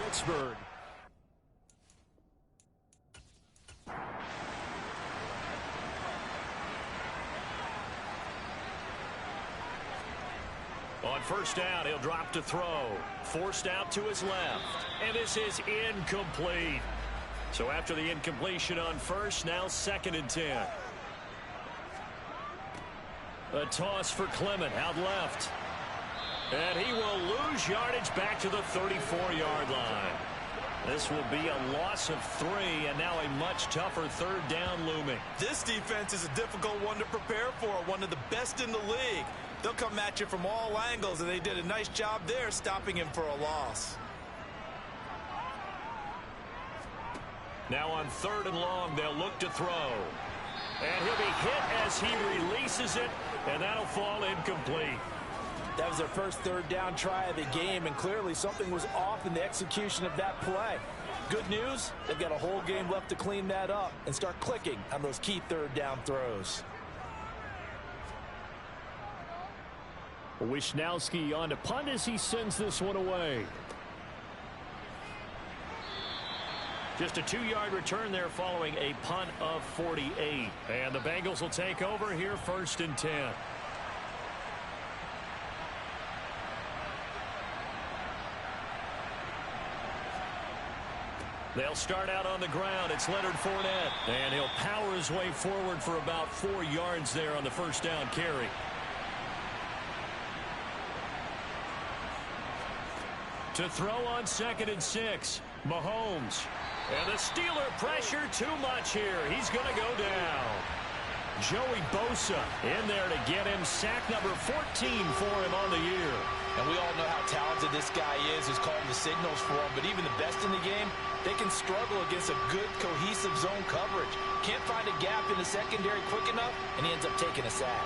Pittsburgh. On first down, he'll drop to throw. Forced out to his left. And this is incomplete. So after the incompletion on first, now 2nd and 10. A toss for Clement out left. And he will lose yardage back to the 34-yard line. This will be a loss of 3, and now a much tougher 3rd down looming. This defense is a difficult one to prepare for, one of the best in the league. They'll come at you from all angles, and they did a nice job there stopping him for a loss. Now on 3rd and long, they'll look to throw. And he'll be hit as he releases it, and that'll fall incomplete. That was their first 3rd down try of the game, and clearly something was off in the execution of that play. Good news, they've got a whole game left to clean that up and start clicking on those key 3rd down throws. Wisnowski on to punt as he sends this one away. Just a 2-yard return there following a punt of 48. And the Bengals will take over here 1st and 10. They'll start out on the ground. It's Leonard Fournette. And he'll power his way forward for about 4 yards there on the first down carry. To throw on 2nd and 6. Mahomes. And the Steeler pressure too much here. He's going to go down. Joey Bosa in there to get him sack number 14 for him on the year. And we all know how talented this guy is who's calling the signals for him. But even the best in the game, they can struggle against a good, cohesive zone coverage. Can't find a gap in the secondary quick enough, and he ends up taking a sack.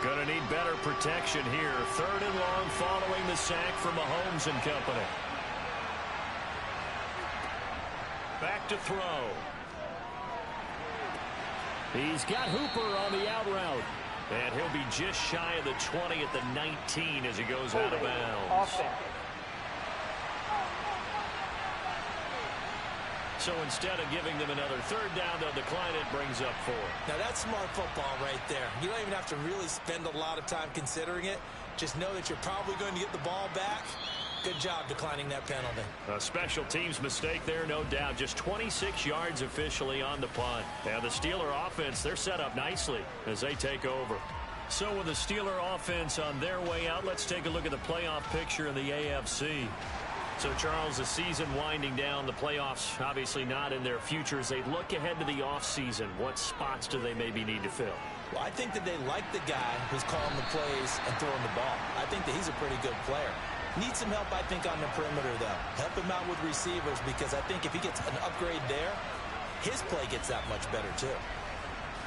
Going to need better protection here. 3rd and long following the sack from Mahomes and company. Back to throw. He's got Hooper on the out route. And he'll be just shy of the 20 at the 19 as he goes out of bounds. So instead of giving them another 3rd down, they'll decline it, brings up 4. Now that's smart football right there. You don't even have to really spend a lot of time considering it. Just know that you're probably going to get the ball back. Good job declining that penalty. A special teams mistake there, no doubt. Just 26 yards officially on the punt. Now the Steeler offense, they're set up nicely as they take over. So with the Steeler offense on their way out, let's take a look at the playoff picture in the AFC. So, Charles, the season winding down, the playoffs obviously not in their future. As they look ahead to the offseason, what spots do they maybe need to fill? Well, I think that they like the guy who's calling the plays and throwing the ball. I think that he's a pretty good player. Needs some help, I think, on the perimeter, though. Help him out with receivers, because I think if he gets an upgrade there, his play gets that much better, too.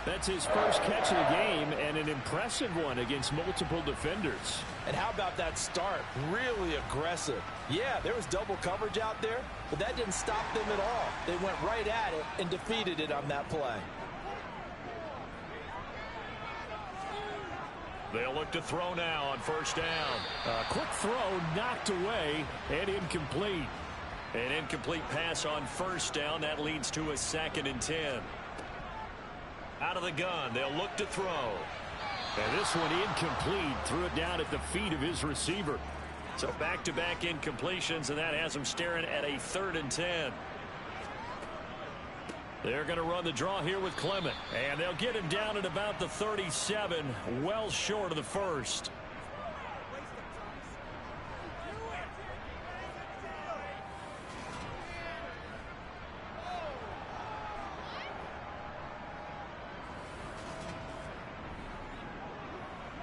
That's his first catch of the game, and an impressive one against multiple defenders. And how about that start? Really aggressive. Yeah, there was double coverage out there, but that didn't stop them at all. They went right at it and defeated it on that play. They'll look to throw now on first down. A quick throw knocked away and incomplete. An incomplete pass on first down. That leads to a 2nd and 10. Out of the gun, they'll look to throw. And this one incomplete. Threw it down at the feet of his receiver. So back-to-back incompletions, and that has him staring at a 3rd and 10. They're going to run the draw here with Clement. And they'll get him down at about the 37, well short of the first.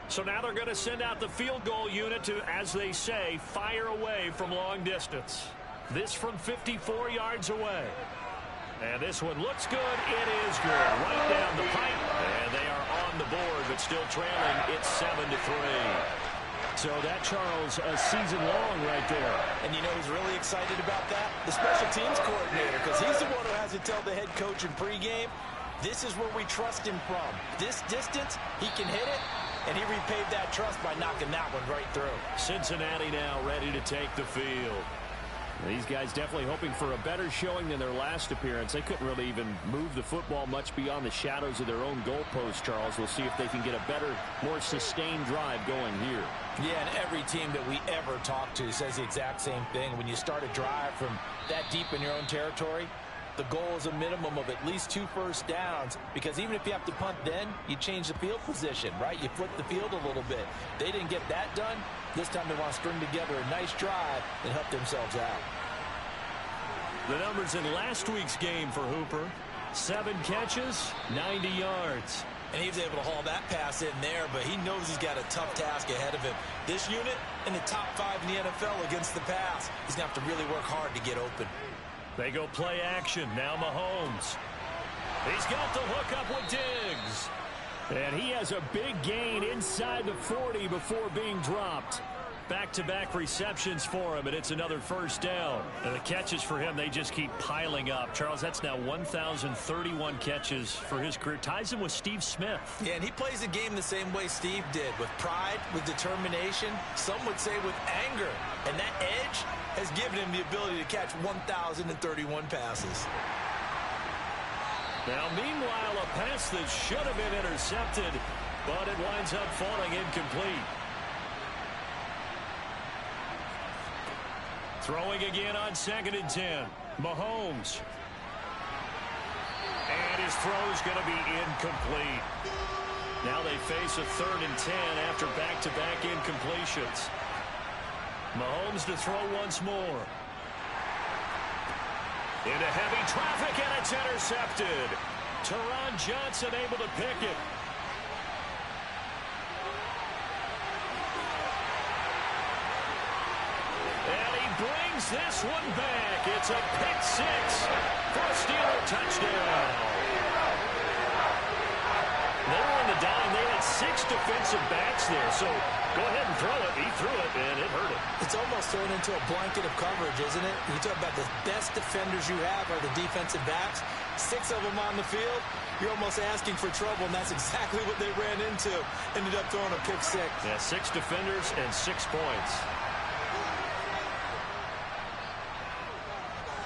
So now they're going to send out the field goal unit to, as they say, fire away from long distance. This from 54 yards away. And this one looks good. It is good. Right down the pipe. And they are on the board, but still trailing. It's 7-3. So that, Charles, a season long right there. And you know who's really excited about that? The special teams coordinator, because he's the one who has to tell the head coach in pregame, This is where we trust him from. This distance, he can hit it, and he repaid that trust by knocking that one right through. Cincinnati now ready to take the field. These guys definitely hoping for a better showing than their last appearance. They couldn't really even move the football much beyond the shadows of their own goalpost, Charles. We'll see if they can get a better, more sustained drive going here. Yeah, and every team that we ever talk to says the exact same thing. When you start a drive from that deep in your own territory, the goal is a minimum of at least 2 first downs, because even if you have to punt then, you change the field position, right? You flip the field a little bit. They didn't get that done. This time they want to string together a nice drive and help themselves out. The numbers in last week's game for Hooper: 7 catches, 90 yards. And he was able to haul that pass in there, but he knows he's got a tough task ahead of him. This unit in the top 5 in the NFL against the pass. He's going to have to really work hard to get open. They go play action. Now Mahomes. He's got the hook up with Diggs. And he has a big gain inside the 40 before being dropped. Back-to-back receptions for him, and it's another first down. And the catches for him, they just keep piling up. Charles, that's now 1,031 catches for his career. Ties him with Steve Smith. Yeah, and he plays the game the same way Steve did, with pride, with determination, some would say with anger. And that edge has given him the ability to catch 1,031 passes. Now, meanwhile, a pass that should have been intercepted, but it winds up falling incomplete. Throwing again on 2nd and 10. Mahomes. And his throw's going to be incomplete. Now they face a 3rd and 10 after back-to-back incompletions. Mahomes to throw once more. Into heavy traffic, and it's intercepted. Teron Johnson able to pick it. And he brings this one back. It's a pick 6 for a Steeler touchdown. They were in the dime. They had 6 defensive backs there, so go ahead and throw it. He threw it, and it hurt him. It's almost turned into a blanket of coverage, isn't it? You talk about the best defenders you have are the defensive backs. 6 of them on the field. You're almost asking for trouble, and that's exactly what they ran into. Ended up throwing a pick 6. Yeah, 6 defenders and 6 points.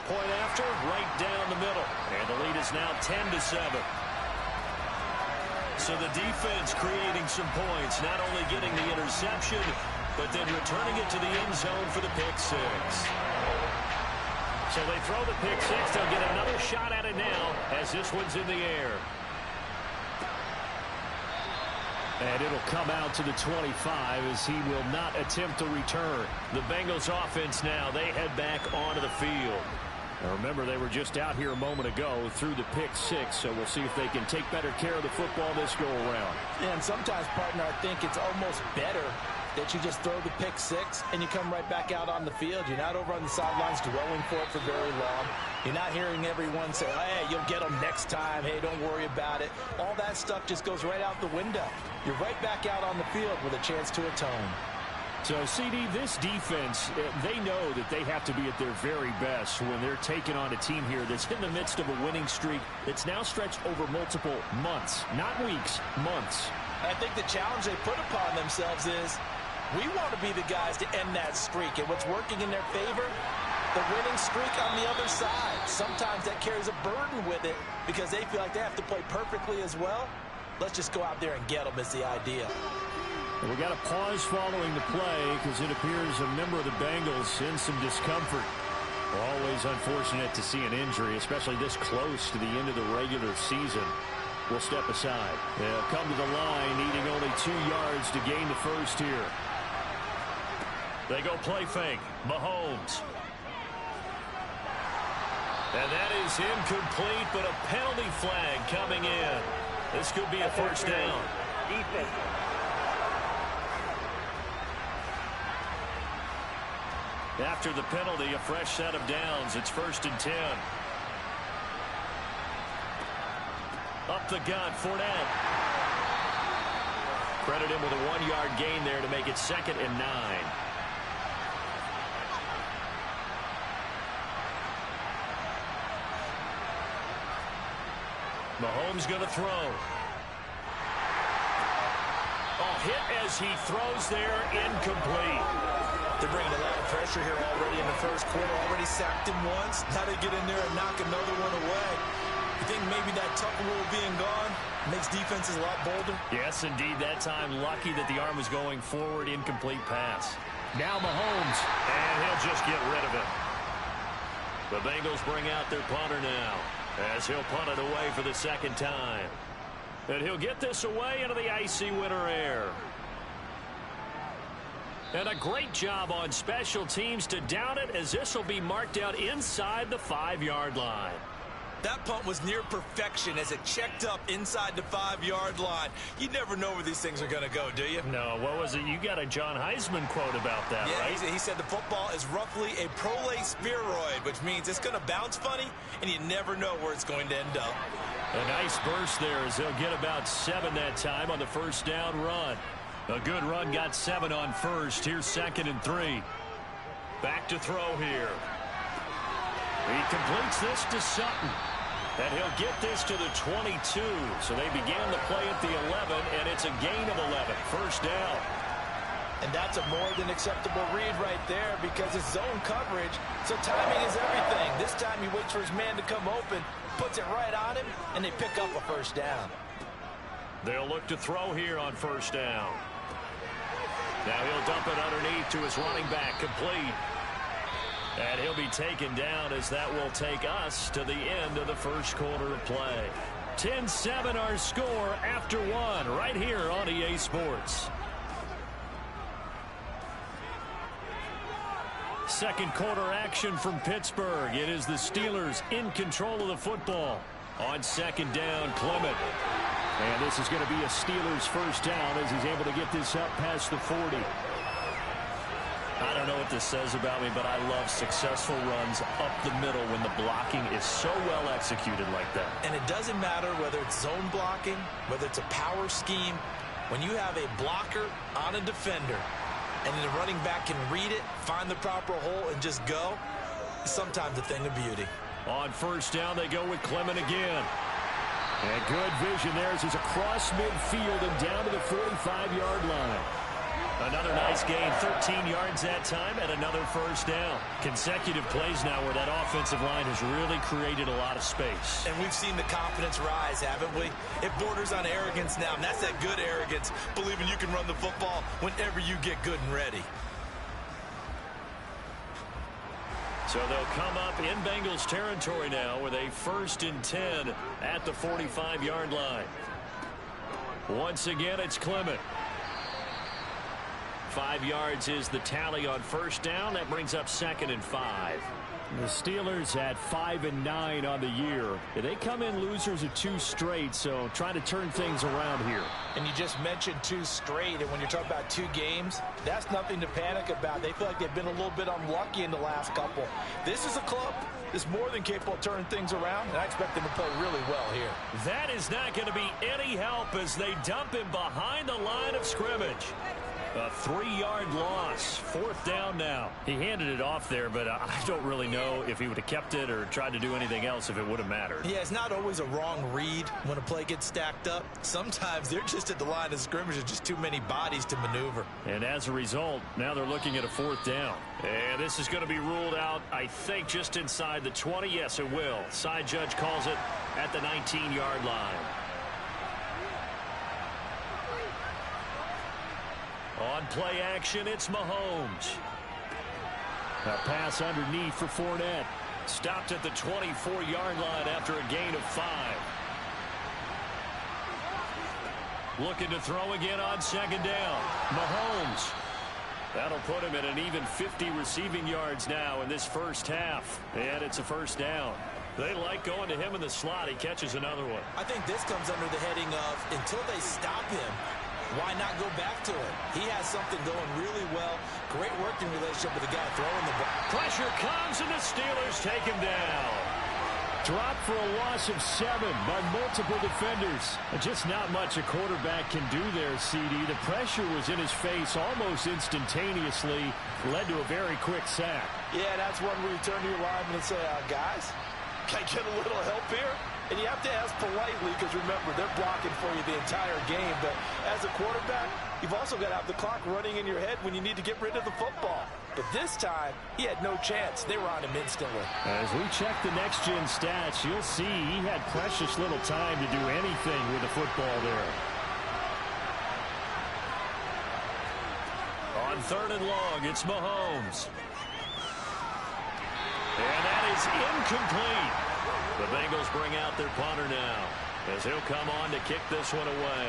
Point after, right down the middle. And the lead is now 10-7. So the defense creating some points, not only getting the interception, but then returning it to the end zone for the pick 6. So they throw the pick 6. They'll get another shot at it now as this one's in the air. And it'll come out to the 25 as he will not attempt to return. The Bengals offense now, they head back onto the field. Now remember, they were just out here a moment ago through the pick 6, so we'll see if they can take better care of the football this go-around. Yeah, and sometimes, partner, I think it's almost better that you just throw the pick 6 and you come right back out on the field. You're not over on the sidelines dwelling for it for very long. You're not hearing everyone say, hey, you'll get them next time. Hey, don't worry about it. All that stuff just goes right out the window. You're right back out on the field with a chance to atone. So, CD, this defense, they know that they have to be at their very best when they're taking on a team here that's in the midst of a winning streak that's now stretched over multiple months, not weeks, months. I think the challenge they put upon themselves is we want to be the guys to end that streak. And what's working in their favor? The winning streak on the other side. Sometimes that carries a burden with it because they feel like they have to play perfectly as well. Let's just go out there and get them is the idea. We got a pause following the play because it appears a member of the Bengals in some discomfort. Always unfortunate to see an injury, especially this close to the end of the regular season. We'll step aside. They'll come to the line, needing only 2 yards to gain the first here. They go play fake. Mahomes. And that is incomplete, but a penalty flag coming in. This could be a first down. Defense. After the penalty, a fresh set of downs. It's 1st and 10. Up the gun, Fournette. Credit him with a 1-yard gain there to make it 2nd and 9. Mahomes going to throw. Oh, hit as he throws there, incomplete. They're bringing a lot of pressure here already in the first quarter. Already sacked him once. Now they get in there and knock another one away. You think maybe that Tucker rule being gone makes defenses a lot bolder? Yes, indeed. That time, lucky that the arm was going forward. Incomplete pass. Now Mahomes, and he'll just get rid of it. The Bengals bring out their punter now, as he'll punt it away for the second time. And he'll get this away into the icy winter air. And a great job on special teams to down it, as this will be marked out inside the 5-yard line. That punt was near perfection as it checked up inside the 5-yard line. You never know where these things are going to go, do you? No, what was it? You got a John Heisman quote about that, yeah, right? He said the football is roughly a prolate spheroid, which means it's going to bounce funny, and you never know where it's going to end up. A nice burst there as they'll get about 7 that time on the first down run. A good run, got 7 on first. Here's 2nd and 3. Back to throw here. He completes this to Sutton. And he'll get this to the 22. So they began the play at the 11, and it's a gain of 11. First down. And that's a more than acceptable read right there because it's zone coverage. So timing is everything. This time he waits for his man to come open, puts it right on him, and they pick up a first down. They'll look to throw here on first down. Now he'll dump it underneath to his running back, complete. And he'll be taken down as that will take us to the end of the first quarter of play. 10-7 our score after 1 right here on EA Sports. Second quarter action from Pittsburgh. It is the Steelers in control of the football. On second down, Clement. And this is going to be a Steelers first down as he's able to get this up past the 40. I don't know what this says about me, but I love successful runs up the middle when the blocking is so well executed like that. And it doesn't matter whether it's zone blocking, whether it's a power scheme. When you have a blocker on a defender and the running back can read it, find the proper hole, and just go, it's sometimes a thing of beauty. On first down, they go with Clement again. And good vision there as he's across midfield and down to the 45-yard line. Another nice gain, 13 yards that time, and another first down. Consecutive plays now where that offensive line has really created a lot of space. And we've seen the confidence rise, haven't we? It borders on arrogance now, and that's that good arrogance, believing you can run the football whenever you get good and ready. So they'll come up in Bengals territory now with a 1st and 10 at the 45-yard line. Once again, it's Clement. 5 yards is the tally on first down. That brings up 2nd and 5. The Steelers had 5 and 9 on the year. They come in losers of 2 straight, so trying to turn things around here. And you just mentioned 2 straight, and when you're talking about 2 games, that's nothing to panic about. They feel like they've been a little bit unlucky in the last couple. This is a club that's more than capable of turning things around, and I expect them to play really well here. That is not going to be any help as they dump him behind the line of scrimmage. A 3-yard loss. 4th down now. He handed it off there, but I don't really know if he would have kept it or tried to do anything else if it would have mattered. Yeah, it's not always a wrong read when a play gets stacked up. Sometimes they're just at the line of scrimmage. There's just too many bodies to maneuver. And as a result, now they're looking at a 4th down. And this is going to be ruled out, I think, just inside the 20. Yes, it will. Side judge calls it at the 19-yard line. On play action, it's Mahomes. A pass underneath for Fournette. Stopped at the 24-yard line after a gain of 5. Looking to throw again on second down. Mahomes. That'll put him at an even 50 receiving yards now in this first half. And it's a first down. They like going to him in the slot. He catches another one. I think this comes under the heading of until they stop him, why not go back to it? He has something going really well. Great working relationship with the guy throwing the ball. Pressure comes, and the Steelers take him down. Dropped for a loss of 7 by multiple defenders. Just not much a quarterback can do there, CD. The pressure was in his face almost instantaneously. Led to a very quick sack. Yeah, that's one where you turn to your lineman and say, guys, Can I get a little help here? And you have to ask politely because, remember, they're blocking for you the entire game. But as a quarterback, you've also got to have the clock running in your head when you need to get rid of the football. But this time, he had no chance. They were on him instantly. As we check the next-gen stats, you'll see he had precious little time to do anything with the football there. On 3rd and long, it's Mahomes. And that is incomplete. The Bengals bring out their punter now as he'll come on to kick this one away.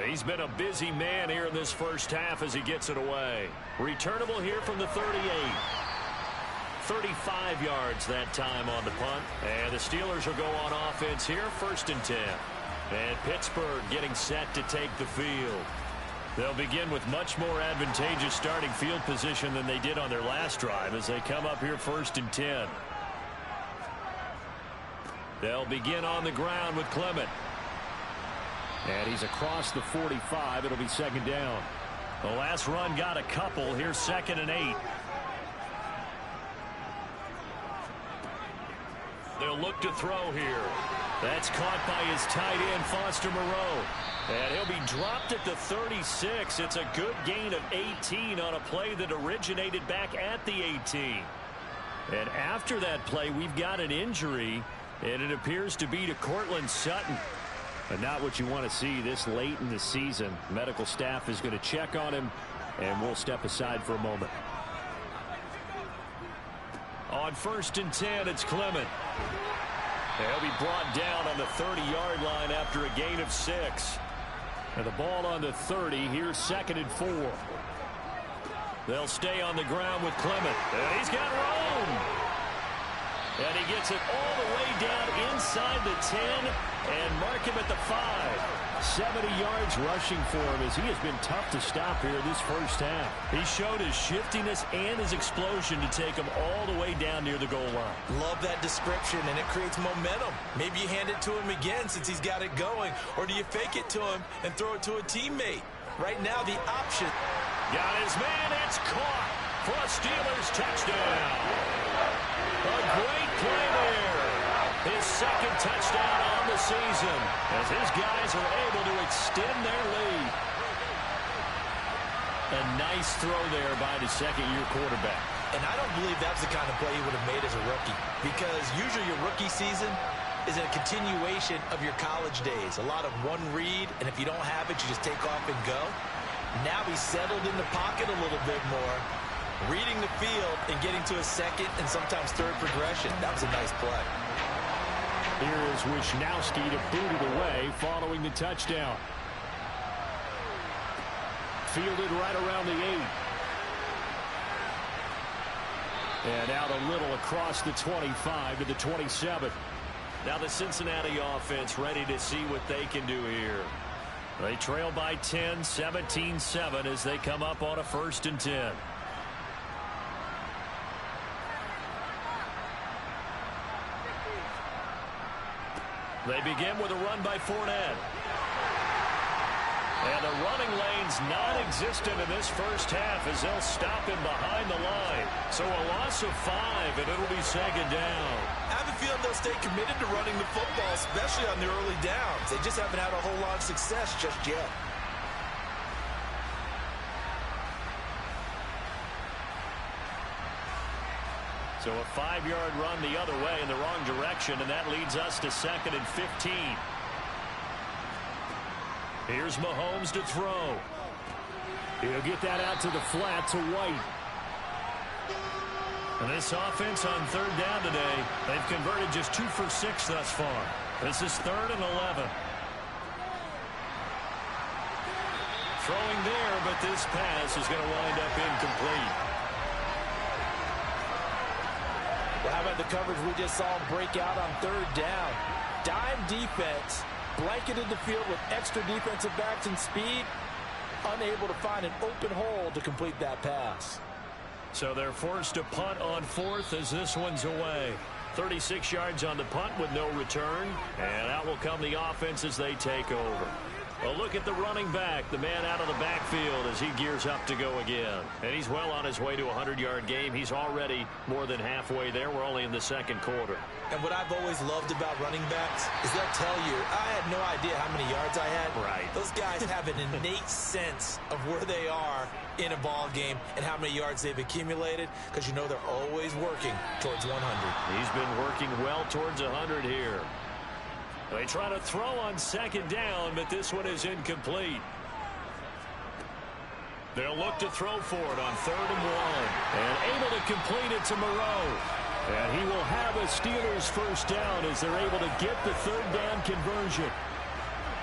He's been a busy man here in this first half as he gets it away. Returnable here from the 38. 35 yards that time on the punt. And the Steelers will go on offense here, 1st and 10. And Pittsburgh getting set to take the field. They'll begin with much more advantageous starting field position than they did on their last drive as they come up here 1st and 10. They'll begin on the ground with Clement. And he's across the 45. It'll be 2nd down. The last run got a couple. Here's 2nd and 8. They'll look to throw here. That's caught by his tight end, Foster Moreau. And he'll be dropped at the 36. It's a good gain of 18 on a play that originated back at the 18. And after that play, we've got an injury, and it appears to be to Cortland Sutton. But not what you want to see this late in the season. Medical staff is going to check on him, and we'll step aside for a moment. On 1st and 10, it's Clement. He'll be brought down on the 30-yard line after a gain of 6. And the ball on the 30. Here's 2nd and 4. They'll stay on the ground with Clement. And he's got room. And he gets it all the way down inside the 10 and mark him at the 5. 70 yards rushing for him as he has been tough to stop here this first half. He showed his shiftiness and his explosion to take him all the way down near the goal line. Love that description, and it creates momentum. Maybe you hand it to him again since he's got it going, or do you fake it to him and throw it to a teammate? Right now, the option. Got his man. It's caught for a Steelers touchdown. A great play there. His 2nd touchdown on the season as his guys are able to extend their lead. A nice throw there by the 2nd-year quarterback. And I don't believe that's the kind of play he would have made as a rookie, because usually your rookie season is a continuation of your college days. A lot of one read, and if you don't have it, you just take off and go. Now he's settled in the pocket a little bit more, reading the field and getting to a 2nd and sometimes 3rd progression. That was a nice play. Here is Wisnowski to boot it away following the touchdown. Fielded right around the 8. And out a little across the 25 to the 27. Now the Cincinnati offense ready to see what they can do here. They trail by 10, 17-7 as they come up on a 1st and 10. They begin with a run by Fournette. And the running lane's non-existent in this first half as they'll stop him behind the line. So a loss of 5, and it'll be 2nd down. I have a feeling they'll stay committed to running the football, especially on the early downs. They just haven't had a whole lot of success just yet. So a 5-yard run the other way in the wrong direction, and that leads us to 2nd and 15. Here's Mahomes to throw. He'll get that out to the flat to White. And this offense on 3rd down today, they've converted just 2 for 6 thus far. This is 3rd and 11. Throwing there, but this pass is going to wind up incomplete. Well, how about the coverage we just saw break out on 3rd down? Dime defense, blanketed the field with extra defensive backs and speed, unable to find an open hole to complete that pass. So they're forced to punt on 4th as this one's away. 36 yards on the punt with no return, and out will come the offense as they take over. A look at the running back, the man out of the backfield as he gears up to go again. And he's well on his way to a 100-yard game. He's already more than halfway there. We're only in the second quarter. And what I've always loved about running backs is they'll tell you, I had no idea how many yards I had. Right. Those guys have an innate sense of where they are in a ball game and how many yards they've accumulated because you know they're always working towards 100. He's been working well towards 100 here. They try to throw on second down, but this one is incomplete. They'll look to throw for it on 3rd and 1. And able to complete it to Moreau. And he will have a Steelers first down as they're able to get the 3rd down conversion.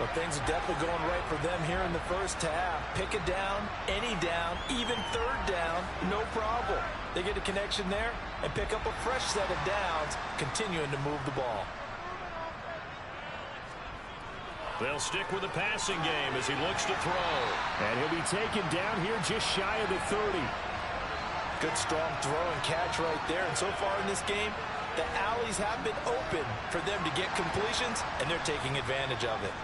Well, things are definitely going right for them here in the first half. Pick a down, any down, even 3rd down, no problem. They get a connection there and pick up a fresh set of downs, continuing to move the ball. They'll stick with the passing game as he looks to throw. And he'll be taken down here just shy of the 30. Good strong throw and catch right there. And so far in this game, the alleys have been open for them to get completions, and they're taking advantage of it.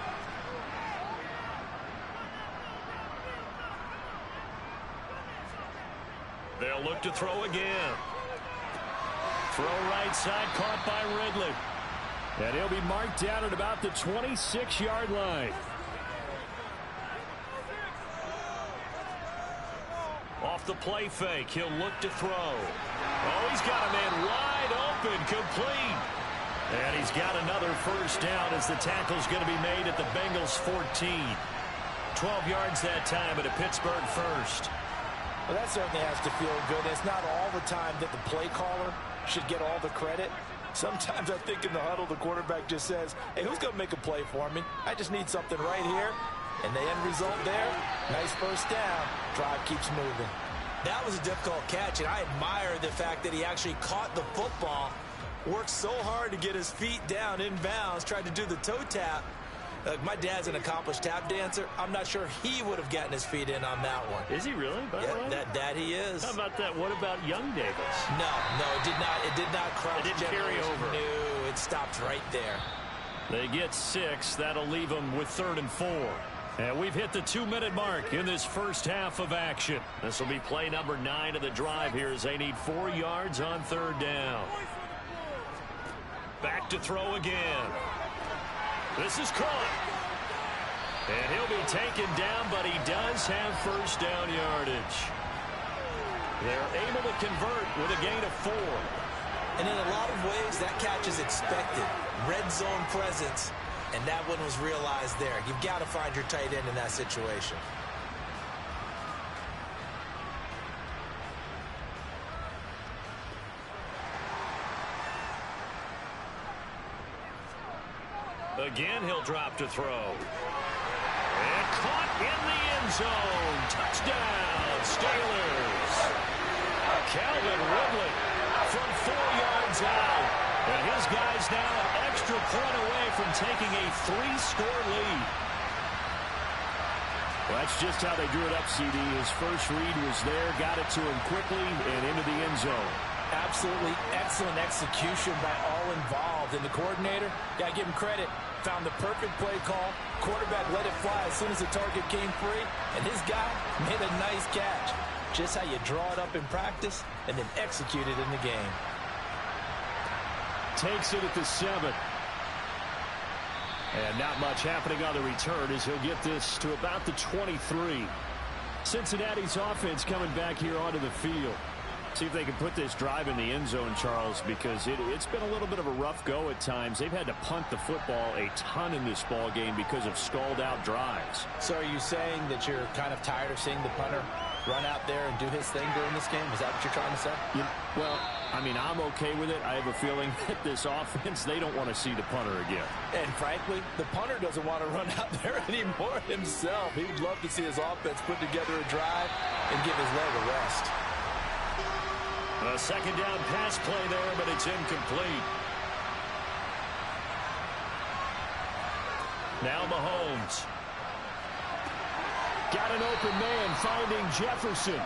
They'll look to throw again. Throw right side, caught by Ridley. And he'll be marked down at about the 26-yard line. Off the play fake, he'll look to throw. Oh, he's got a man wide open, complete. And he's got another first down as the tackle's going to be made at the Bengals 14. 12 yards that time at a Pittsburgh first. Well, that certainly has to feel good. It's not all the time that the play caller should get all the credit. Sometimes I think in the huddle, the quarterback just says, hey, who's going to make a play for me? I just need something right here. And the end result there, nice first down. Drive keeps moving. That was a difficult catch, and I admire the fact that he actually caught the football, worked so hard to get his feet down in bounds, tried to do the toe tap. My dad's an accomplished tap dancer. I'm not sure he would have gotten his feet in on that one. Is he really? Yeah, that he is. How about that? What about young Davis? No, it did not. It did not cross. It didn't carry over. No, it stopped right there. They get 6. That'll leave them with 3rd and 4. And we've hit the 2-minute mark in this first half of action. This will be play number 9 of the drive here as they need 4 yards on 3rd down. Back to throw again. This is caught. And he'll be taken down, but he does have first down yardage. They're able to convert with a gain of 4. And in a lot of ways, that catch is expected. Red zone presence, and that one was realized there. You've got to find your tight end in that situation. Again, he'll drop to throw. And caught in the end zone. Touchdown, Steelers. Calvin Ridley from 4 yards out. And his guys now an extra point away from taking a 3-score lead. Well, that's just how they drew it up, CD. His first read was there, got it to him quickly, and into the end zone. Absolutely excellent execution by all involved. And the coordinator, got to give him credit, found the perfect play call. Quarterback let it fly as soon as the target came free. And his guy made a nice catch. Just how you draw it up in practice and then execute it in the game. Takes it at the 7. And not much happening on the return as he'll get this to about the 23. Cincinnati's offense coming back here onto the field. See if they can put this drive in the end zone, Charles, because it's been a little bit of a rough go at times. They've had to punt the football a ton in this ball game because of stalled-out drives. So are you saying that you're kind of tired of seeing the punter run out there and do his thing during this game? Is that what you're trying to say? Well, I mean, I'm okay with it. I have a feeling that this offense, they don't want to see the punter again. And frankly, the punter doesn't want to run out there anymore himself. He would love to see his offense put together a drive and give his leg a rest. A second down pass play there, but it's incomplete. Now Mahomes. Got an open man finding Jefferson.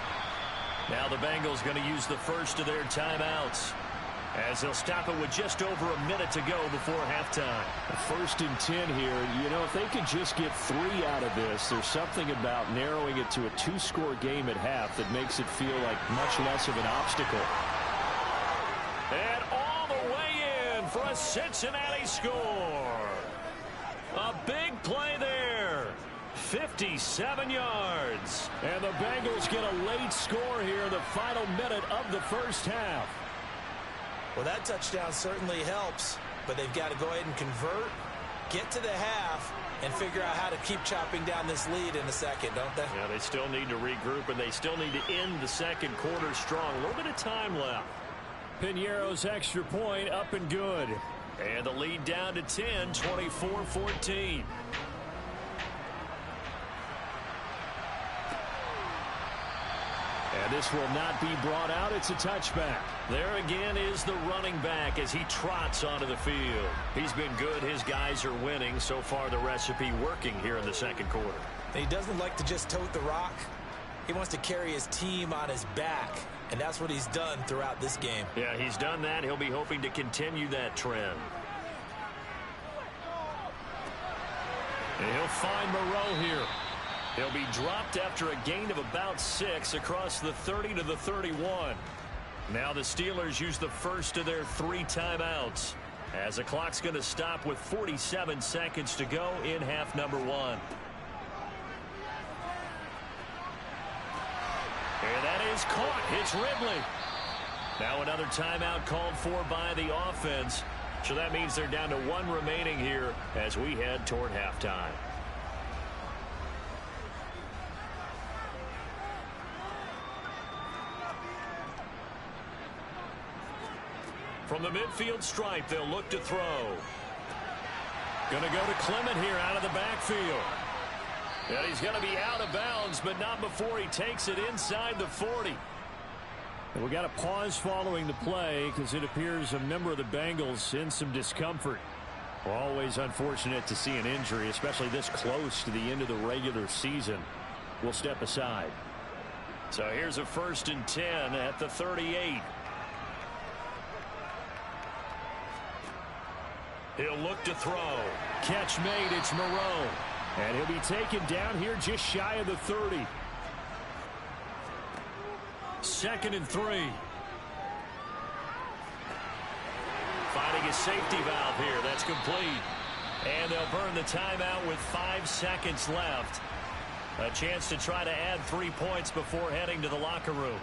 Now the Bengals going to use the first of their timeouts. As they'll stop it with just over a minute to go before halftime. 1st and 10 here. You know, if they could just get 3 out of this, there's something about narrowing it to a 2-score game at half that makes it feel like much less of an obstacle. And all the way in for a Cincinnati score. A big play there. 57 yards. And the Bengals get a late score here in the final minute of the first half. Well, that touchdown certainly helps, but they've got to go ahead and convert, get to the half, and figure out how to keep chopping down this lead in the second, don't they? Yeah, they still need to regroup, and they still need to end the second quarter strong. A little bit of time left. Piñeiro's extra point up and good. And the lead down to 10, 24-14. And this will not be brought out. It's a touchback. There again is the running back as he trots onto the field. He's been good. His guys are winning. So far, the recipe working here in the second quarter. He doesn't like to just tote the rock. He wants to carry his team on his back, and that's what he's done throughout this game. Yeah, he's done that. He'll be hoping to continue that trend. And he'll find Moreau here. He'll be dropped after a gain of about 6 across the 30 to the 31. Now the Steelers use the first of their 3 timeouts as the clock's going to stop with 47 seconds to go in half number 1. And that is caught. It's Ridley. Now another timeout called for by the offense. So that means they're down to 1 remaining here as we head toward halftime. From the midfield stripe, they'll look to throw. Going to go to Clement here out of the backfield. And he's going to be out of bounds, but not before he takes it inside the 40. And we got a pause following the play because it appears a member of the Bengals in some discomfort. We're always unfortunate to see an injury, especially this close to the end of the regular season. We'll step aside. So here's a 1st and 10 at the 38. He'll look to throw. Catch made. It's Moreau. And he'll be taken down here just shy of the 30. 2nd and 3. Finding a safety valve here. That's complete. And they'll burn the timeout with 5 seconds left. A chance to try to add 3 points before heading to the locker room.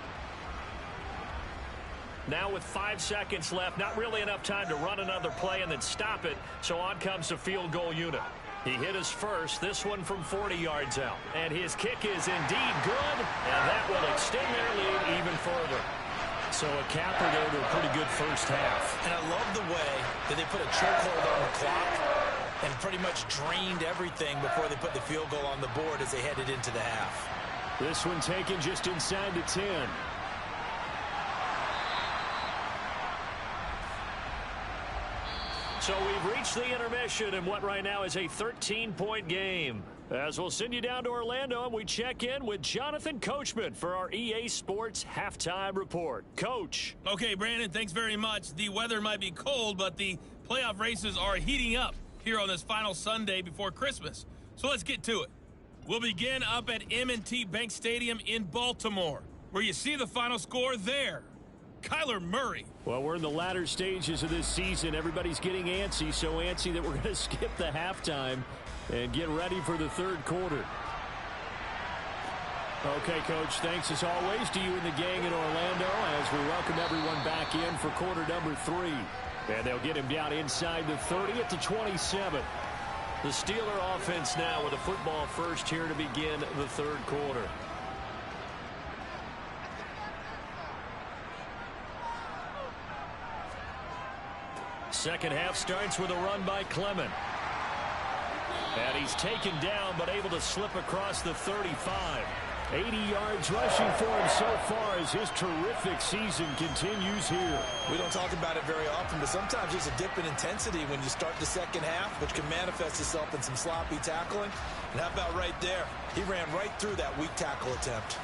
Now with 5 seconds left, not really enough time to run another play and then stop it. So on comes the field goal unit. He hit his first, this one from 40 yards out. And his kick is indeed good, and that will extend their lead even further. So a capper there to a pretty good first half. And I love the way that they put a chokehold on the clock and pretty much drained everything before they put the field goal on the board as they headed into the half. This one taken just inside the 10. So we've reached the intermission in what right now is a 13-point game. As we'll send you down to Orlando and we check in with Jonathan Coachman for our EA Sports Halftime Report. Coach. Okay, Brandon, thanks very much. The weather might be cold, but the playoff races are heating up here on this final Sunday before Christmas. So let's get to it. We'll begin up at M&T Bank Stadium in Baltimore, where you see the final score there. Kyler Murray. Well, we're in the latter stages of this season. Everybody's getting antsy, so antsy that we're going to skip the halftime and get ready for the third quarter. Okay, Coach, thanks as always to you and the gang in Orlando as we welcome everyone back in for quarter number 3. And they'll get him down inside the 30 at the 27. The Steeler offense now with a football first here to begin the third quarter. Second half starts with a run by Clement. And he's taken down but able to slip across the 35. 80 yards rushing for him so far as his terrific season continues here. We don't talk about it very often, but sometimes there's a dip in intensity when you start the second half, which can manifest itself in some sloppy tackling. And how about right there? He ran right through that weak tackle attempt.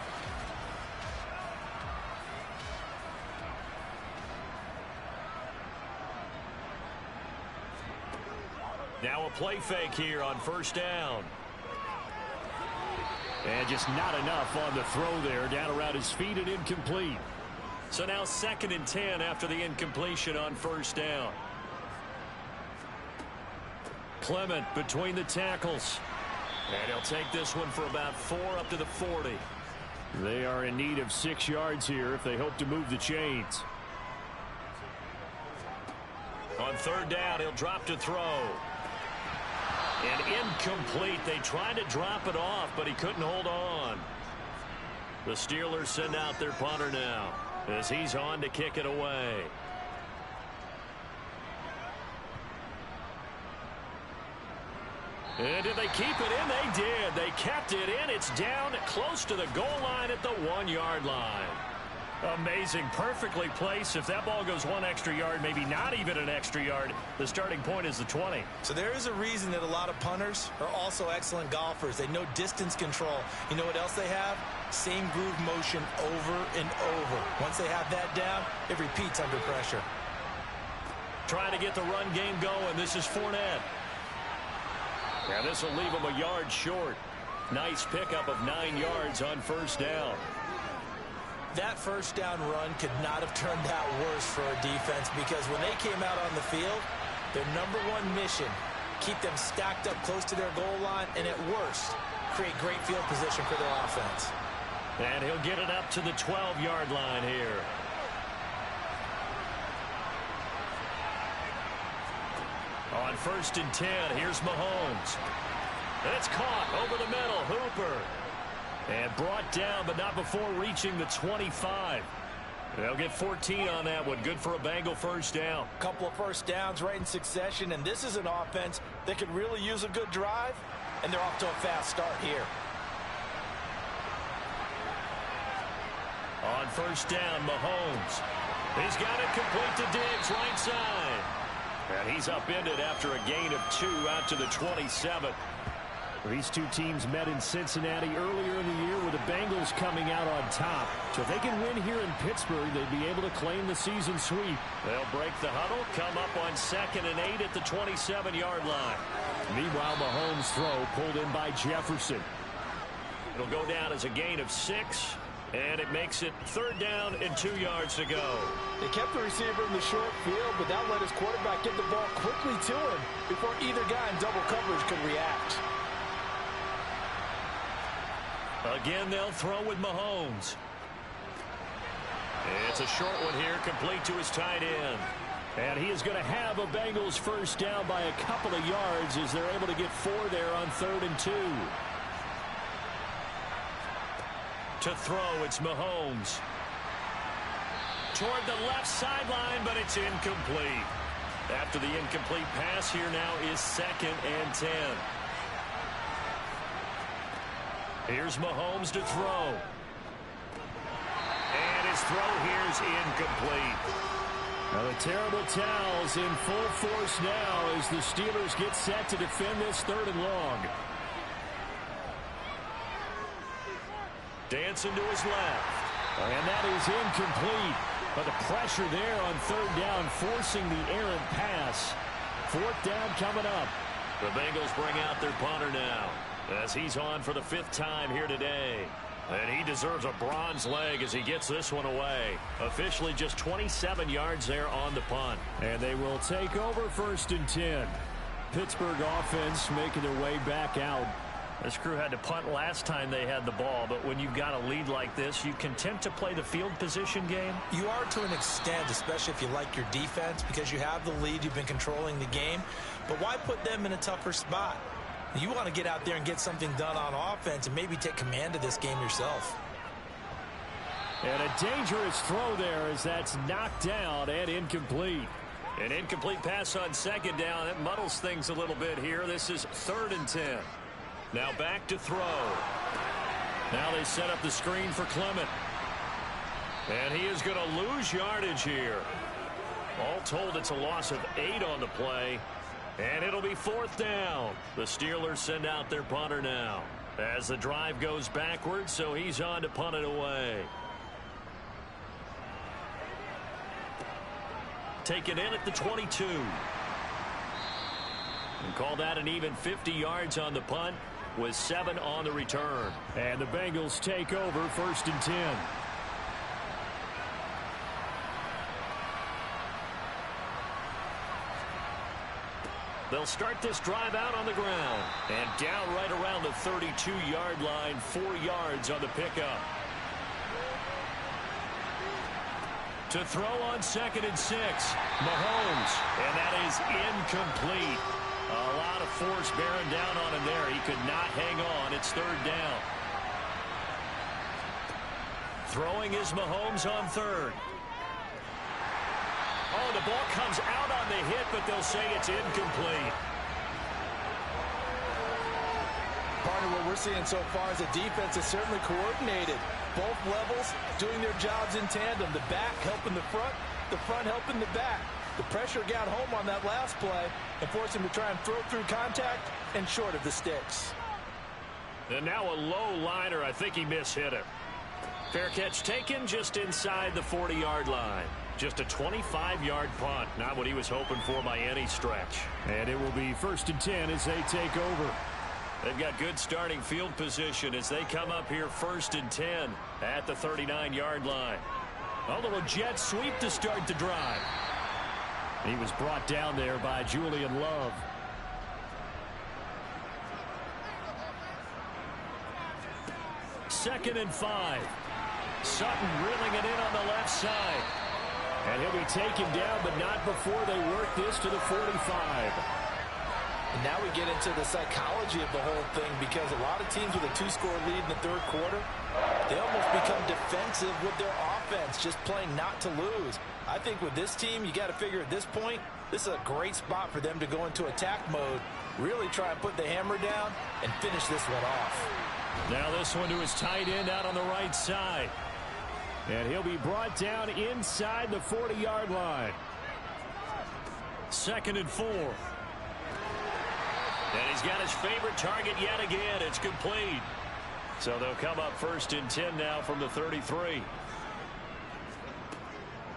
Now a play fake here on first down. And just not enough on the throw there. Down around his feet and incomplete. So now 2nd and 10 after the incompletion on first down. Clement between the tackles. And he'll take this one for about 4 up to the 40. They are in need of 6 yards here if they hope to move the chains. On 3rd down, he'll drop to throw. And incomplete. They tried to drop it off, but he couldn't hold on. The Steelers send out their punter now as he's on to kick it away. And did they keep it in? They did. They kept it in. It's down close to the goal line at the 1-yard line. Amazing. Perfectly placed. If that ball goes 1 extra yard, maybe not even an extra yard, the starting point is the 20. So there is a reason that a lot of punters are also excellent golfers. They know distance control. You know what else they have? Same groove motion over and over. Once they have that down, it repeats under pressure. Trying to get the run game going. This is Fournette. Now this will leave him a yard short. Nice pickup of 9 yards on first down. That first down run could not have turned out worse for our defense, because when they came out on the field, their number 1 mission, keep them stacked up close to their goal line, and at worst, create great field position for their offense. And he'll get it up to the 12-yard line here. On 1st and 10, here's Mahomes. It's caught over the middle. Hooper. And brought down, but not before reaching the 25. They'll get 14 on that one. Good for a Bengal first down. Couple of first downs right in succession, and this is an offense that could really use a good drive, and they're off to a fast start here. On first down, Mahomes. He's got it complete to Diggs, right side. And he's upended after a gain of 2 out to the 27. These two teams met in Cincinnati earlier in the year with the Bengals coming out on top. So if they can win here in Pittsburgh, they'd be able to claim the season sweep. They'll break the huddle, come up on 2nd and 8 at the 27-yard line. Meanwhile, Mahomes' throw pulled in by Jefferson. It'll go down as a gain of 6, and it makes it 3rd down and 2 yards to go. They kept the receiver in the short field, but that let his quarterback get the ball quickly to him before either guy in double coverage could react. Again, they'll throw with Mahomes. It's a short one here, complete to his tight end. And he is going to have a Bengals first down by a couple of yards as they're able to get 4 there on 3rd and 2. To throw, it's Mahomes. Toward the left sideline, but it's incomplete. After the incomplete pass, here now is 2nd and 10. Here's Mahomes to throw. And his throw here is incomplete. Now the terrible towels in full force now as the Steelers get set to defend this 3rd and long. Dancing to his left. And that is incomplete. But the pressure there on 3rd down, forcing the errant pass. 4th down coming up. The Bengals bring out their punter now, as he's on for the 5th time here today. And he deserves a bronze leg as he gets this one away. Officially just 27 yards there on the punt. And they will take over 1st and 10. Pittsburgh offense making their way back out. This crew had to punt last time they had the ball, but when you've got a lead like this, you content to play the field position game? You are to an extent, especially if you like your defense, because you have the lead, you've been controlling the game. But why put them in a tougher spot? You want to get out there and get something done on offense and maybe take command of this game yourself. And a dangerous throw there as that's knocked down and incomplete. An incomplete pass on 2nd down. It muddles things a little bit here. This is 3rd and 10. Now back to throw. Now they set up the screen for Clement. And he is going to lose yardage here. All told, it's a loss of 8 on the play. And it'll be 4th down. The Steelers send out their punter now as the drive goes backwards, so he's on to punt it away. Taken in at the 22. And call that an even 50 yards on the punt with 7 on the return. And the Bengals take over 1st and 10. They'll start this drive out on the ground. And down right around the 32-yard line, 4 yards on the pickup. To throw on 2nd and 6, Mahomes. And that is incomplete. A lot of force bearing down on him there. He could not hang on. It's 3rd down. Throwing is Mahomes on 3rd. Oh, the ball comes out on the hit, but they'll say it's incomplete. Partner, what we're seeing so far is the defense is certainly coordinated. Both levels doing their jobs in tandem. The back helping the front helping the back. The pressure got home on that last play and forced him to try and throw through contact and short of the sticks. And now a low liner. I think he mishit it. Fair catch taken just inside the 40-yard line. Just a 25-yard punt. Not what he was hoping for by any stretch. And it will be 1st and 10 as they take over. They've got good starting field position as they come up here 1st and 10 at the 39-yard line. A little jet sweep to start the drive. He was brought down there by Julian Love. Second and 5. Sutton reeling it in on the left side. And he'll be taken down, but not before they work this to the 45. And now we get into the psychology of the whole thing, because a lot of teams with a 2-score lead in the 3rd quarter, they almost become defensive with their offense, just playing not to lose. I think with this team, you got to figure at this point, this is a great spot for them to go into attack mode, really try and put the hammer down and finish this one off. Now this one to his tight end out on the right side. And he'll be brought down inside the 40-yard line. 2nd and 4. And he's got his favorite target yet again. It's complete. So they'll come up 1st and 10 now from the 33.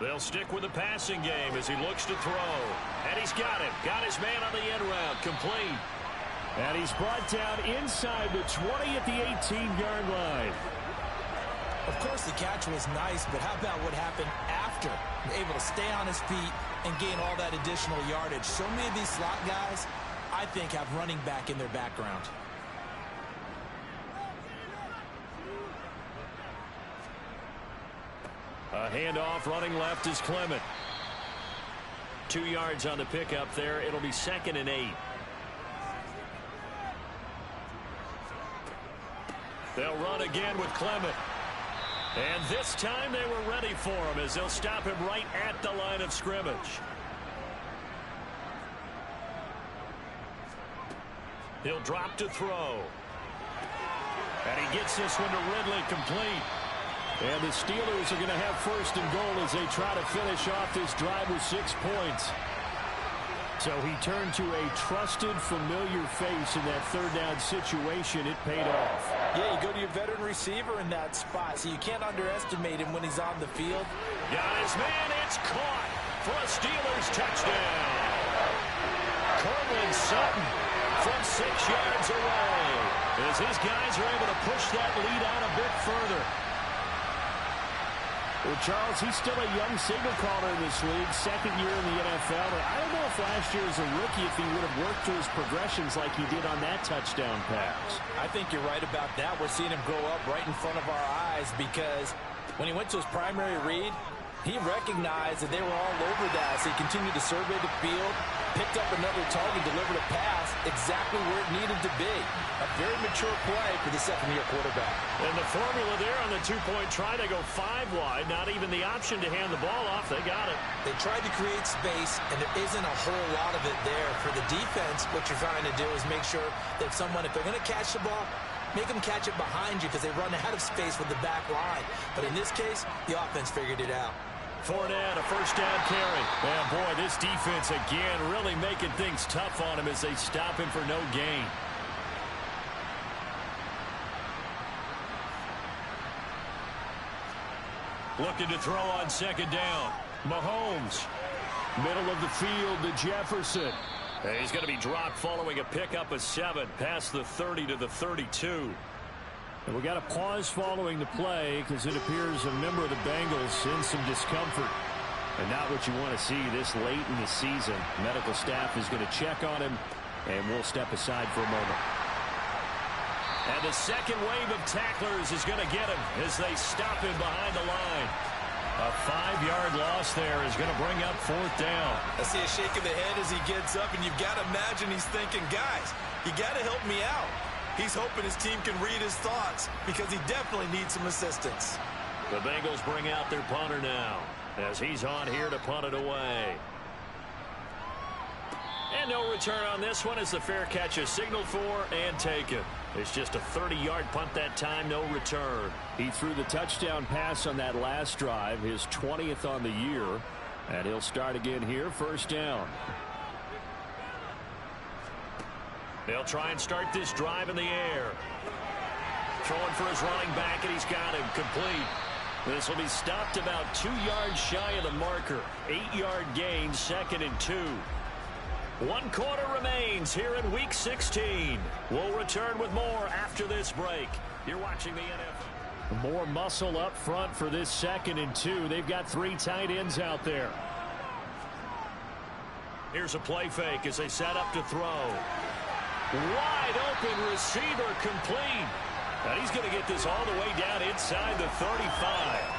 They'll stick with the passing game as he looks to throw. And he's got it. Got his man on the end route. Complete. And he's brought down inside the 20 at the 18-yard line. Of course, the catch was nice, but how about what happened after? Able to stay on his feet and gain all that additional yardage. So many of these slot guys, I think, have running back in their background. A handoff running left is Clement. 2 yards on the pickup there. It'll be 2nd and 8. They'll run again with Clement. And this time they were ready for him as they'll stop him right at the line of scrimmage. He'll drop to throw. And he gets this one to Ridley, complete. And the Steelers are going to have 1st and goal as they try to finish off this drive with 6 points. So he turned to a trusted, familiar face in that 3rd down situation. It paid off. Yeah, you go to your veteran receiver in that spot, so you can't underestimate him when he's on the field. Got his man. It's caught for a Steelers touchdown. Cortland Sutton from 6 yards away as his guys are able to push that lead out a bit further. Well, Charles, he's still a young signal caller in this league, 2nd year in the NFL. And I don't know if last year as a rookie, if he would have worked through his progressions like he did on that touchdown pass. I think you're right about that. We're seeing him grow up right in front of our eyes, because when he went to his primary read, he recognized that they were all over that. So he continued to survey the field, picked up another target, delivered a pass exactly where it needed to be. A very mature play for the 2nd-year quarterback. And the formula there on the 2-point try, they go 5 wide. Not even the option to hand the ball off. They got it. They tried to create space, and there isn't a whole lot of it there. For the defense, what you're trying to do is make sure that someone, if they're going to catch the ball, make them catch it behind you, because they run out of space with the back line. But in this case, the offense figured it out. Fournette, a 1st down carry. Man, boy, this defense again really making things tough on him as they stop him for no gain. Looking to throw on 2nd down. Mahomes. Middle of the field to Jefferson. And he's going to be dropped following a pickup of 7 past the 30 to the 32. And we got a pause following the play because it appears a member of the Bengals in some discomfort. And not what you want to see this late in the season. Medical staff is going to check on him, and we'll step aside for a moment. And the second wave of tacklers is going to get him as they stop him behind the line. A 5-yard loss there is going to bring up 4th down. I see a shake of the head as he gets up, and you've got to imagine he's thinking, guys, you got to help me out. He's hoping his team can read his thoughts because he definitely needs some assistance. The Bengals bring out their punter now as he's on here to punt it away. And no return on this one as the fair catch is signaled for and taken. It's just a 30-yard punt that time, no return. He threw the touchdown pass on that last drive, his 20th on the year, and he'll start again here, 1st down. They'll try and start this drive in the air. Throwing for his running back, and he's got him complete. This will be stopped about 2 yards shy of the marker. 8-yard gain, 2nd and 2. 1 quarter remains here in Week 16. We'll return with more after this break. You're watching the NFL. More muscle up front for this 2nd and 2. They've got 3 tight ends out there. Here's a play fake as they set up to throw. Wide open receiver complete. And he's going to get this all the way down inside the 35.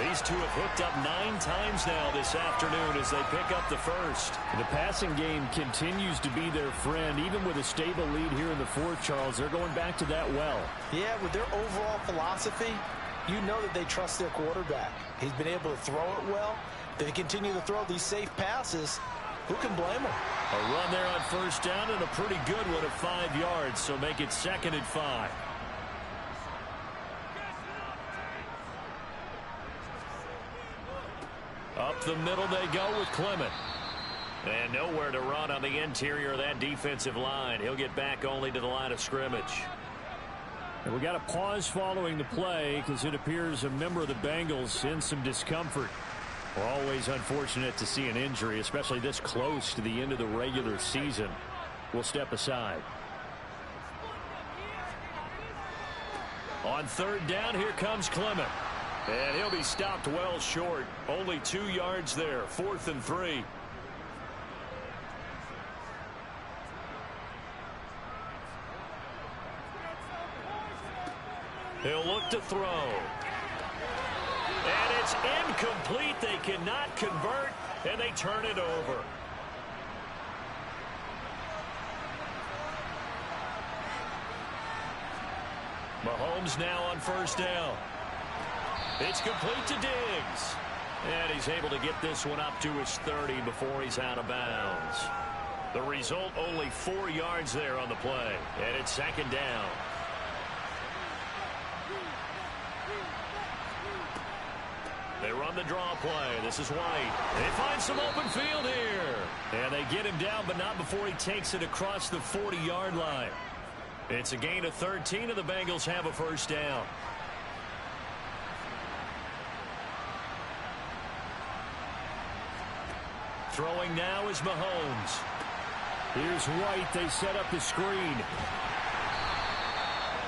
These two have hooked up 9 times now this afternoon as they pick up the 1st. The passing game continues to be their friend. Even with a stable lead here in the 4th, Charles, they're going back to that well. Yeah, with their overall philosophy, you know that they trust their quarterback. He's been able to throw it well. They continue to throw these safe passes. Who can blame them? A run there on 1st down and a pretty good one at 5 yards, so make it 2nd and 5. Up the middle they go with Clement. And nowhere to run on the interior of that defensive line. He'll get back only to the line of scrimmage. And we got a pause following the play because it appears a member of the Bengals in some discomfort. We're always unfortunate to see an injury, especially this close to the end of the regular season. We'll step aside. On 3rd down, here comes Clement. And he'll be stopped well short. Only 2 yards there. 4th and 3. He'll look to throw. And it's incomplete. They cannot convert, and they turn it over. Mahomes now on 1st down. It's complete to Diggs. And he's able to get this one up to his 30 before he's out of bounds. The result, only 4 yards there on the play. And it's 2nd down. They run the draw play. This is White. They find some open field here. And they get him down, but not before he takes it across the 40-yard line. It's a gain of 13, and the Bengals have a 1st down. Throwing now is Mahomes. Here's White. They set up the screen.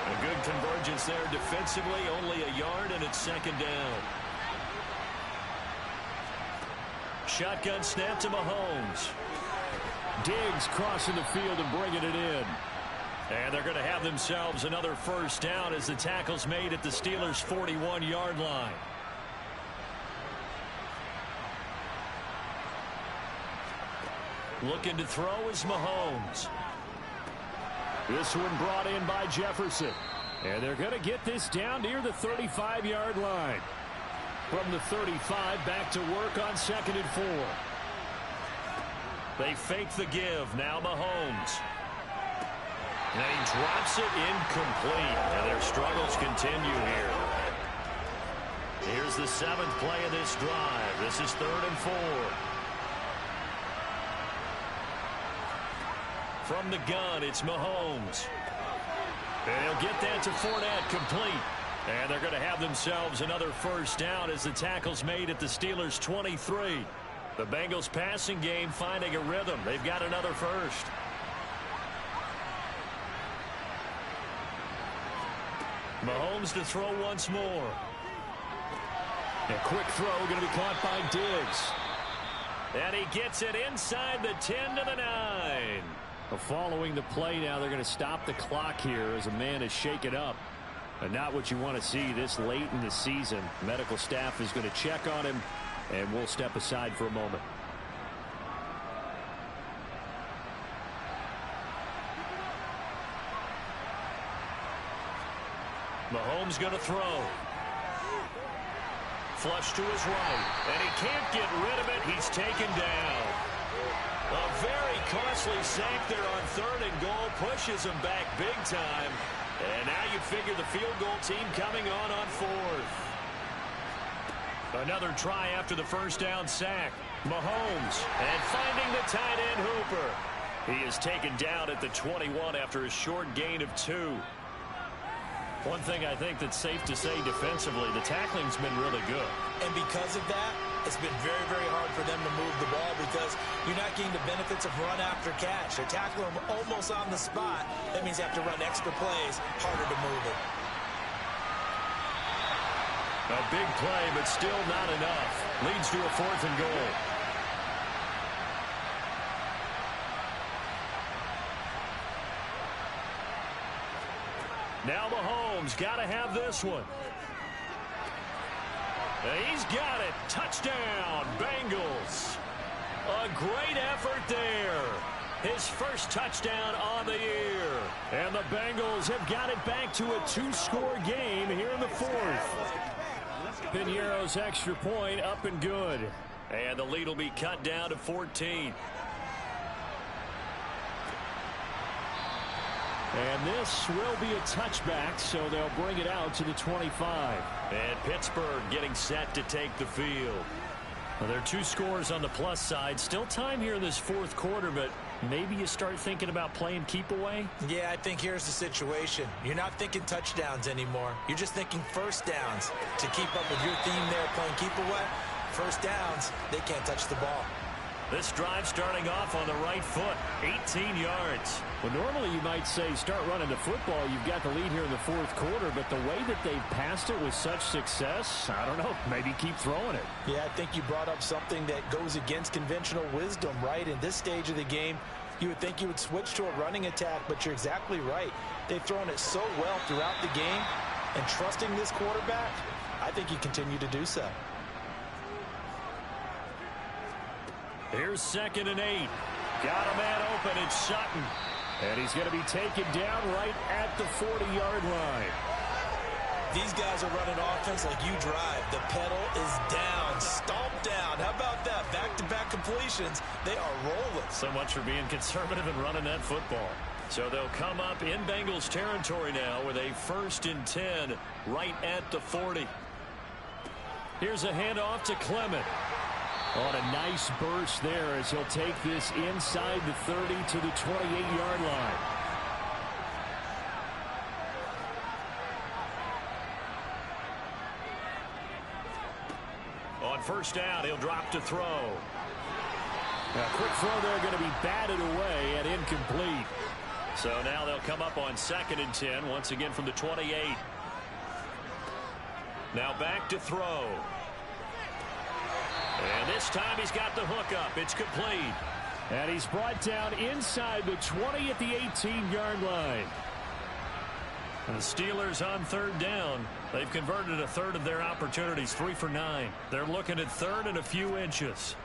A good convergence there defensively. Only a yard, and it's 2nd down. Shotgun snap to Mahomes. Diggs crossing the field and bringing it in. And they're going to have themselves another 1st down as the tackle's made at the Steelers' 41-yard line. Looking to throw is Mahomes. This one brought in by Jefferson. And they're going to get this down near the 35-yard line. From the 35, back to work on 2nd and 4. They fake the give. Now Mahomes. And he drops it incomplete. And their struggles continue here. Here's the 7th play of this drive. This is 3rd and 4. From the gun, it's Mahomes. And he'll get that to Fournette, complete. And they're going to have themselves another 1st down as the tackle's made at the Steelers' 23. The Bengals passing game finding a rhythm. They've got another first. Mahomes to throw once more. A quick throw going to be caught by Diggs. And he gets it inside the 10 to the 9. Following the play now, they're going to stop the clock here as a man is shaken up. And not what you want to see this late in the season. Medical staff is going to check on him, and we'll step aside for a moment. Mahomes going to throw. Flush to his right, and he can't get rid of it. He's taken down. A very costly sack there on 3rd and goal pushes him back big time. And now you figure the field goal team coming on 4th. Another try after the first down sack. Mahomes, and finding the tight end Hooper. He is taken down at the 21 after a short gain of 2. One thing I think that's safe to say defensively, the tackling's been really good. And because of that, it's been very, very hard for them to move the ball because you're not getting the benefits of run after catch. They're tackling them almost on the spot. That means you have to run extra plays, harder to move it. A big play, but still not enough. Leads to a 4th and goal. Now Mahomes got to have this one. He's got it. Touchdown, Bengals. A great effort there. His first touchdown on the year. And the Bengals have got it back to a 2-score game here in the 4th. Piñeiro's extra point up and good. And the lead will be cut down to 14. And this will be a touchback, so they'll bring it out to the 25. And Pittsburgh getting set to take the field. Well, there are 2 scores on the plus side. Still time here in this 4th quarter, but maybe you start thinking about playing keep away? Yeah, I think here's the situation. You're not thinking touchdowns anymore. You're just thinking first downs. To keep up with your theme there, playing keep away, first downs, they can't touch the ball. This drive starting off on the right foot, 18 yards. Well, normally you might say start running the football. You've got the lead here in the 4th quarter, but the way that they've passed it with such success, I don't know, maybe keep throwing it. Yeah, I think you brought up something that goes against conventional wisdom, right? In this stage of the game, you would think you would switch to a running attack, but you're exactly right. They've thrown it so well throughout the game, and trusting this quarterback, I think you continue to do so. Here's 2nd and 8. Got a man open. It's Sutton. And he's going to be taken down right at the 40-yard line. These guys are running offense like you drive. The pedal is down, stomped down. How about that? Back-to-back completions. They are rolling. So much for being conservative and running that football. So they'll come up in Bengals territory now with a 1st and 10 right at the 40. Here's a handoff to Clement. On a nice burst there as he'll take this inside the 30 to the 28-yard line. On 1st down, he'll drop to throw. A quick throw there going to be batted away and incomplete. So now they'll come up on 2nd and 10, once again from the 28. Now back to throw. And this time he's got the hook up. It's complete. And he's brought down inside the 20 at the 18-yard line. And the Steelers on 3rd down. They've converted a 1/3 of their opportunities, 3 for 9. They're looking at 3rd and a few inches.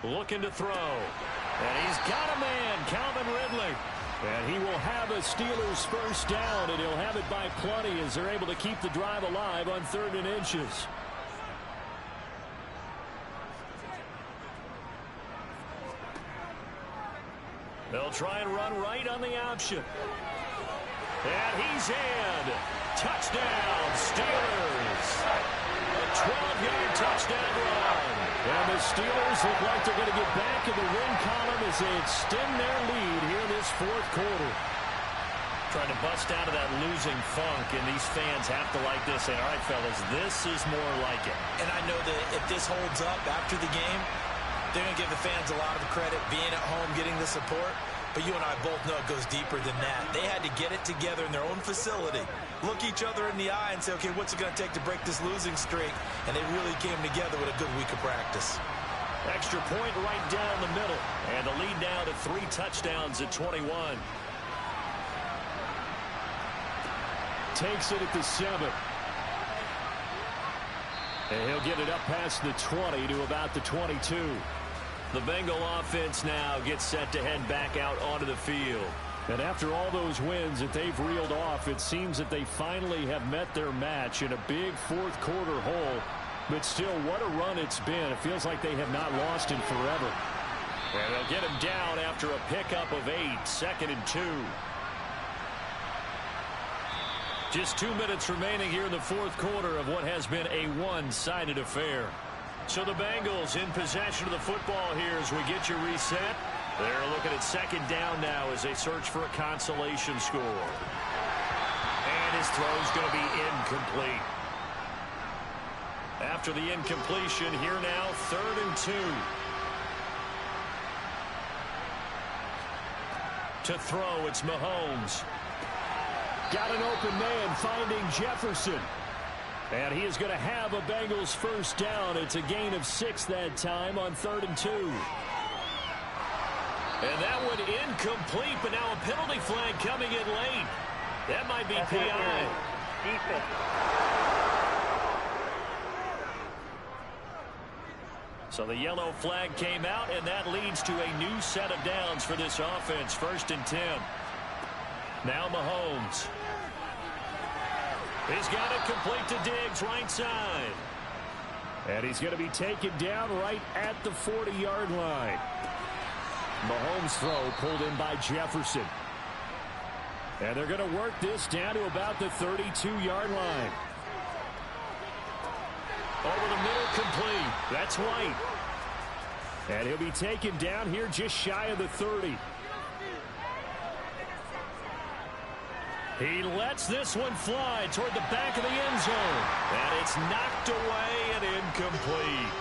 Looking to throw. And he's got a man, Calvin Ridley. And he will have a Steelers 1st down, and he'll have it by plenty as they're able to keep the drive alive on 3rd and inches. They'll try and run right on the option. And he's in. Touchdown, Steelers. A 12-yard touchdown run. And the Steelers look like they're going to get back in the win column as they extend their lead here in this 4th quarter. Trying to bust out of that losing funk, and these fans have to like this. Say, all right, fellas, this is more like it. And I know that if this holds up after the game, They're going to give the fans a lot of credit being at home, getting the support. But you and I both know it goes deeper than that. They had to get it together in their own facility, look each other in the eye and say, okay, what's it going to take to break this losing streak? And they really came together with a good week of practice. Extra point right down the middle. And the lead now to 3 touchdowns at 21. Takes it at the 7. And he'll get it up past the 20 to about the 22. The Bengal offense now gets set to head back out onto the field. And after all those wins that they've reeled off, it seems that they finally have met their match in a big fourth quarter hole. But still, what a run it's been. It feels like they have not lost in forever. And they'll get him down after a pickup of 8, 2nd and 2. Just 2 minutes remaining here in the fourth quarter of what has been a one-sided affair. So the Bengals in possession of the football here as we get you reset. They're looking at 2nd down now as they search for a consolation score. And his throw's going to be incomplete. After the incompletion, here now, 3rd and 2. To throw, it's Mahomes. Got an open man finding Jefferson. And he is going to have a Bengals first down. It's a gain of 6 that time on 3rd and 2. And that one incomplete, but now a penalty flag coming in late. That might be PI. So the yellow flag came out, and that leads to a new set of downs for this offense. 1st and 10. Now Mahomes. He's got it complete to Diggs, right side. And he's going to be taken down right at the 40-yard line. Mahomes' throw pulled in by Jefferson. And they're going to work this down to about the 32-yard line. Over the middle, complete. That's White. And he'll be taken down here just shy of the 30. He lets this one fly toward the back of the end zone. And it's knocked away and incomplete.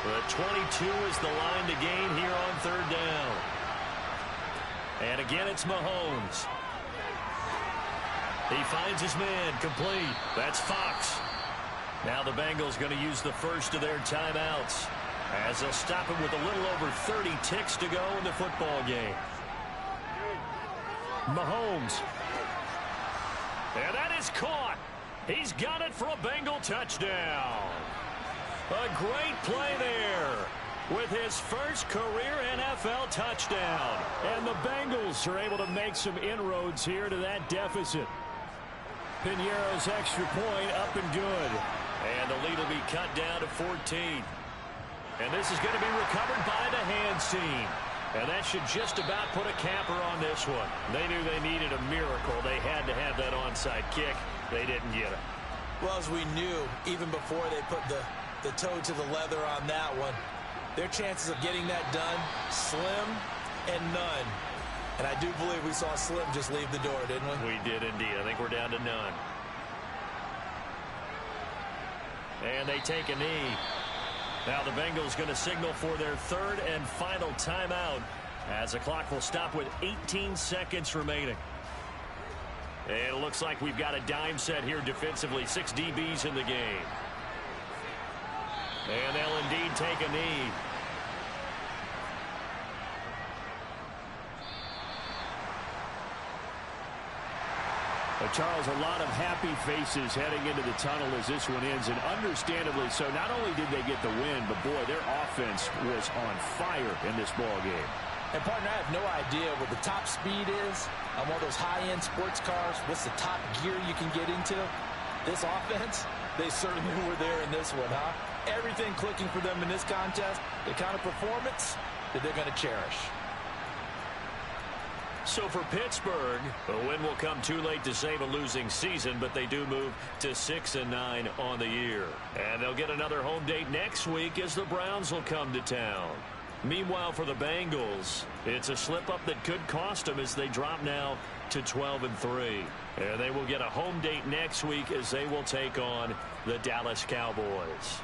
The 22 is the line to gain here on 3rd down. And again, it's Mahomes. He finds his man, complete. That's Fox. Now the Bengals going to use the first of their timeouts as they'll stop him with a little over 30 ticks to go in the football game. Mahomes. And that is caught. He's got it for a Bengal touchdown. A great play there with his first career NFL touchdown. And the Bengals are able to make some inroads here to that deficit. Piñeiro's extra point up and good. And the lead will be cut down to 14. And this is going to be recovered by the hands team. And that should just about put a capper on this one. They knew they needed a miracle. They had to have that onside kick. They didn't get it. Well, as we knew, even before they put the toe to the leather on that one, their chances of getting that done, slim and none. And I do believe we saw Slim just leave the door, didn't we? We did indeed. I think we're down to none. And they take a knee. Now the Bengals going to signal for their 3rd and final timeout as the clock will stop with 18 seconds remaining. And it looks like we've got a dime set here defensively. 6 DBs in the game. And they'll indeed take a knee. Charles, a lot of happy faces heading into the tunnel as this one ends, and understandably so. Not only did they get the win, but boy, their offense was on fire in this ball game. And partner, I have no idia what the top speed is on one of those high-end sports cars. What's the top gear you can get into? This offense, they certainly were there in this one, huh? Everything clicking for them in this contest, the kind of performance that they're going to cherish. So for Pittsburgh, the win will come too late to save a losing season, but they do move to 6-9 on the year. And they'll get another home date next week as the Browns will come to town. Meanwhile, for the Bengals, it's a slip-up that could cost them as they drop now to 12-3. And they will get a home date next week as they will take on the Dallas Cowboys.